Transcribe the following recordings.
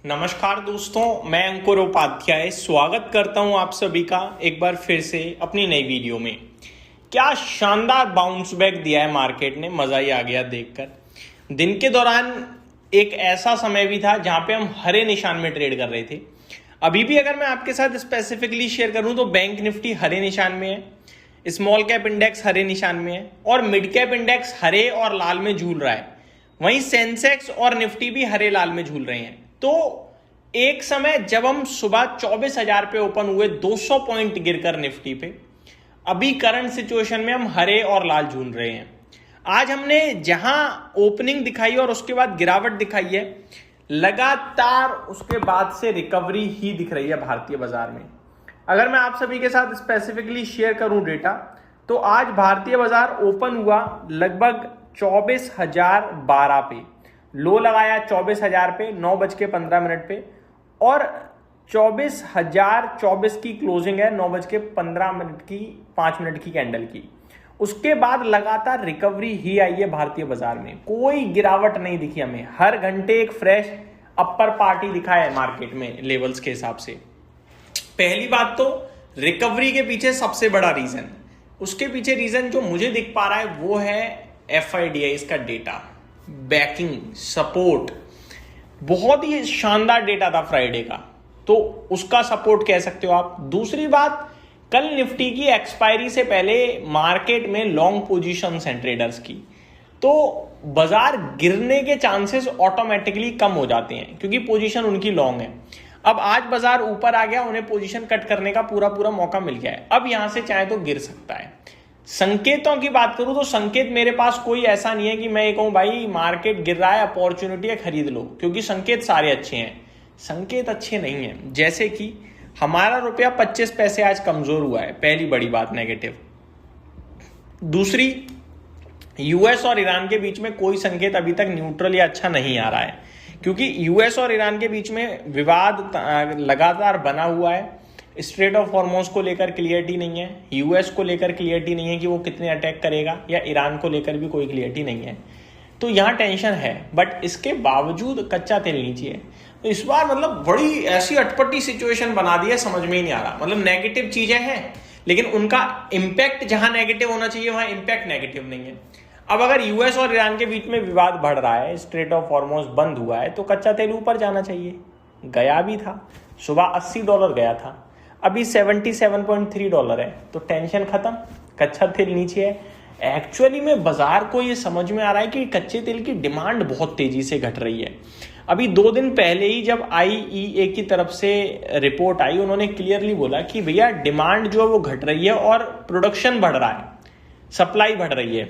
नमस्कार दोस्तों, मैं अंकुर उपाध्याय स्वागत करता हूं आप सभी का एक बार फिर से अपनी नई वीडियो में। क्या शानदार बाउंस बैक दिया है मार्केट ने, मजा ही आ गया देखकर। दिन के दौरान एक ऐसा समय भी था जहां पे हम हरे निशान में ट्रेड कर रहे थे। अभी भी अगर मैं आपके साथ स्पेसिफिकली शेयर करूं तो बैंक निफ्टी हरे निशान में है, स्मॉल कैप इंडेक्स हरे निशान में है और मिड कैप इंडेक्स हरे और लाल में झूल रहा है। वहीं सेंसेक्स और निफ्टी भी हरे लाल में झूल रहे हैं। तो एक समय जब हम सुबह 24,000 पे ओपन हुए 200 पॉइंट गिरकर निफ्टी पे, अभी करंट सिचुएशन में हम हरे और लाल झूल रहे हैं। आज हमने जहां ओपनिंग दिखाई और उसके बाद गिरावट दिखाई है, लगातार उसके बाद से रिकवरी ही दिख रही है भारतीय बाजार में। अगर मैं आप सभी के साथ स्पेसिफिकली शेयर करूं डेटा, तो आज भारतीय बाजार ओपन हुआ लगभग 24,012 पे, लो लगाया 24,000 पे 9:15 पे और 24,024 की क्लोजिंग है 9:15 की 5 मिनट की कैंडल की। उसके बाद लगातार रिकवरी ही आई है भारतीय बाजार में, कोई गिरावट नहीं दिखी हमें। हर घंटे एक फ्रेश अपर पार्टी दिखा है मार्केट में लेवल्स के हिसाब से। पहली बात तो रिकवरी के पीछे सबसे बड़ा रीजन, उसके पीछे रीजन जो मुझे दिख पा रहा है वो है FIDI का डेटा, बैकिंग सपोर्ट। बहुत ही शानदार डेटा था फ्राइडे का, तो उसका सपोर्ट कह सकते हो आप। दूसरी बात, कल निफ्टी की एक्सपायरी से पहले मार्केट में लॉन्ग पोजीशंस हैं ट्रेडर्स की, तो बाजार गिरने के चांसेस ऑटोमेटिकली कम हो जाते हैं क्योंकि पोजीशन उनकी लॉन्ग है। अब आज बाजार ऊपर आ गया, उन्हें पोजीशन कट करने का पूरा मौका मिल गया है। अब यहां से चाहे तो गिर सकता है। संकेतों की बात करूं तो संकेत मेरे पास कोई ऐसा नहीं है कि मैं ये कहूं भाई मार्केट गिर रहा है, अपॉर्चुनिटी है खरीद लो, क्योंकि संकेत सारे अच्छे हैं। संकेत अच्छे नहीं है, जैसे कि हमारा रुपया 25 पैसे आज कमजोर हुआ है, पहली बड़ी बात नेगेटिव। दूसरी, यूएस और ईरान के बीच में कोई संकेत अभी तक न्यूट्रल या अच्छा नहीं आ रहा है, क्योंकि यूएस और ईरान के बीच में विवाद लगातार बना हुआ है। स्ट्रेट ऑफ हॉर्मोन्स को लेकर क्लियरिटी नहीं है, यूएस को लेकर क्लियरिटी नहीं है कि वो कितने अटैक करेगा, या ईरान को लेकर भी कोई क्लियरिटी नहीं है। तो यहाँ टेंशन है, बट इसके बावजूद कच्चा तेल नीचे है। तो इस बार मतलब बड़ी ऐसी अटपटी सिचुएशन बना दी है, समझ में ही नहीं आ रहा। मतलब नेगेटिव चीजें हैं लेकिन उनका इंपैक्ट जहां नेगेटिव होना चाहिए वहां इंपैक्ट नेगेटिव नहीं है। अब अगर यूएस और ईरान के बीच में विवाद बढ़ रहा है, स्ट्रेट ऑफ हॉर्मोन्स बंद हुआ है, तो कच्चा तेल ऊपर जाना चाहिए। गया भी था, सुबह $80 गया था, अभी $77.3 है, तो टेंशन खत्म, कच्चा तेल नीचे है। एक्चुअली में बाजार को ये समझ में आ रहा है कि कच्चे तेल की डिमांड बहुत तेजी से घट रही है। अभी 2 दिन पहले ही जब IEA की तरफ से रिपोर्ट आई, उन्होंने क्लियरली बोला कि भैया डिमांड जो है वो घट रही है और प्रोडक्शन बढ़ रहा है, सप्लाई बढ़ रही है,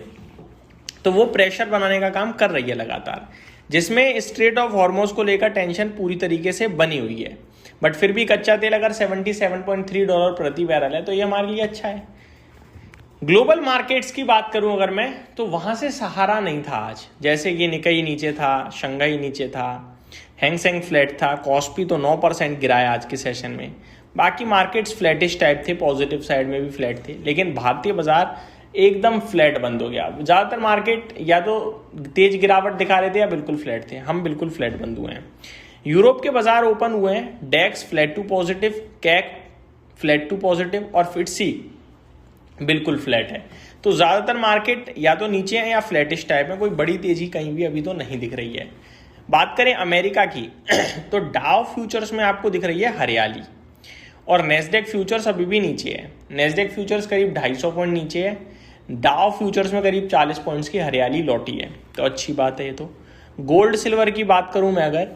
तो वो प्रेशर बनाने का काम कर रही है लगातार, जिसमें स्ट्रेट ऑफ हॉर्मोन्स को लेकर टेंशन पूरी तरीके से बनी हुई है। बट फिर भी कच्चा तेल अगर $77.3 प्रति बैरल है तो ये हमारे लिए अच्छा है। ग्लोबल मार्केट्स की बात करूं अगर मैं, तो वहां से सहारा नहीं था आज। जैसे कि निकाई नीचे था, शंघाई नीचे था, हैंग सेंग फ्लैट था, कॉस्पी तो 9% गिराया आज के सेशन में। बाकी मार्केट्स फ्लैटिश टाइप थे, पॉजिटिव साइड में भी फ्लैट थे, लेकिन भारतीय बाजार एकदम फ्लैट बंद हो गया। ज्यादातर मार्केट या तो तेज गिरावट दिखा रहे थे या बिल्कुल फ्लैट थे, हम बिल्कुल फ्लैट बंद हुए हैं। यूरोप के बाजार ओपन हुए हैं, DAX flat to positive, CAC flat to positive और फिट्सी बिल्कुल फ्लैट है। तो ज्यादातर मार्केट या तो नीचे है या फ्लैटिश टाइप में, कोई बड़ी तेजी कहीं भी अभी तो नहीं दिख रही है। बात करें अमेरिका की तो डाउ फ्यूचर्स में आपको दिख रही है हरियाली और नेस्डेक फ्यूचर्स अभी भी नीचे है। नेस्डेक फ्यूचर्स करीब 250 पॉइंट नीचे है, डाउ फ्यूचर्स में करीब 40 पॉइंट्स की हरियाली लौटी है, तो अच्छी बात है ये तो। गोल्ड सिल्वर की बात करूं मैं अगर,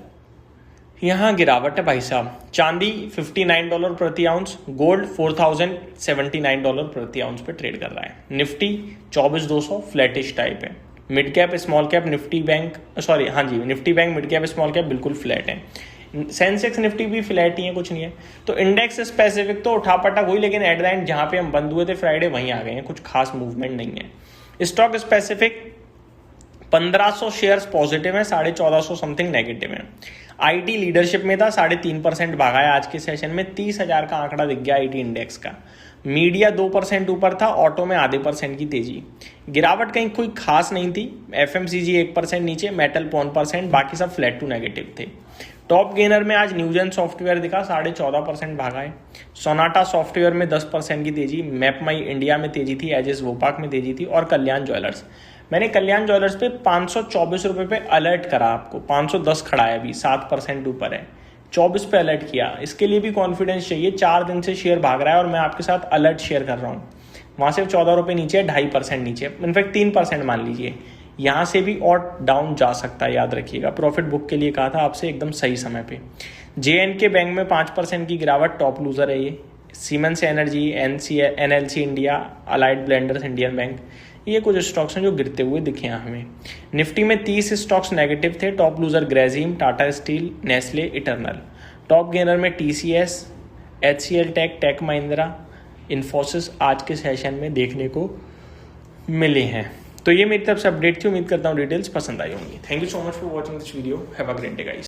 यहाँ गिरावट है भाई साहब। चांदी $59 प्रति आउंस, गोल्ड $4,079 प्रति आउंस पे ट्रेड कर रहा है। निफ्टी 24,200 फ्लैटिश टाइप है। Mid cap small cap Nifty bank Nifty bank mid cap small cap बिल्कुल फ्लैट है। सेंसेक्स निफ्टी भी फ्लैट ही है, कुछ नहीं है। तो इंडेक्स स्पेसिफिक तो उठापटक हुई, लेकिन एट द एंड जहां पे हम बंद हुए थे फ्राइडे वहीं आ गए हैं, कुछ खास मूवमेंट नहीं है। स्टॉक स्पेसिफिक 1500 शेयर्स पॉजिटिव है, 1450 समथिंग नेगेटिव है। आईटी लीडरशिप में था, 3.5% भागा है आज के सेशन में, 30,000 का आंकड़ा दिख गया आईटी इंडेक्स का। मीडिया 2% ऊपर था, ऑटो में आधे % की तेजी। गिरावट कहीं कोई खास नहीं थी। एफएमसीजी 1% नीचे, मेटल 1%, बाकी सब फ्लैट टू नेगेटिव थे। टॉप गेनर में आज न्यूजेन सॉफ्टवेयर दिखा, 14.5% भागा है। सोनाटा सॉफ्टवेयर में 10% की तेजी, मैप माई इंडिया में तेजी थी, एजिस वोपाक में तेजी थी, और कल्याण ज्वेलर्स, मैंने कल्याण ज्वेलर्स पे 524 रुपये पे अलर्ट करा आपको, 510 खड़ा है अभी, 7% ऊपर है, 24 पे अलर्ट किया। इसके लिए भी कॉन्फिडेंस चाहिए, 4 दिन से शेयर भाग रहा है और मैं आपके साथ अलर्ट शेयर कर रहा हूँ। वहाँ से 14 रुपये नीचे, 2.5% नीचे, इनफैक्ट 3% मान लीजिए, यहाँ से भी और डाउन जा सकता है, याद रखिएगा। प्रॉफिट बुक के लिए कहा था आपसे, एकदम सही समय पे। JNK बैंक में 5% की गिरावट, टॉप लूजर है ये। Siemens energy, NLC India, allied blenders, Indian bank, ये कुछ स्टॉक्स हैं जो गिरते हुए दिखे हैं हमें। निफ्टी में 30 स्टॉक्स नेगेटिव थे, top loser Grasim, Tata Steel, Nestle, Eternal. Top gainer में TCS, HCL Tech, Tech Mahindra, Infosys आज के सेशन में देखने को मिले हैं। तो ये मेरी तरफ से अपडेट थी, उम्मीद करता हूँ डिटेल्स पसंद आई होंगी। Thank you so much for watching this video, have a great day guys.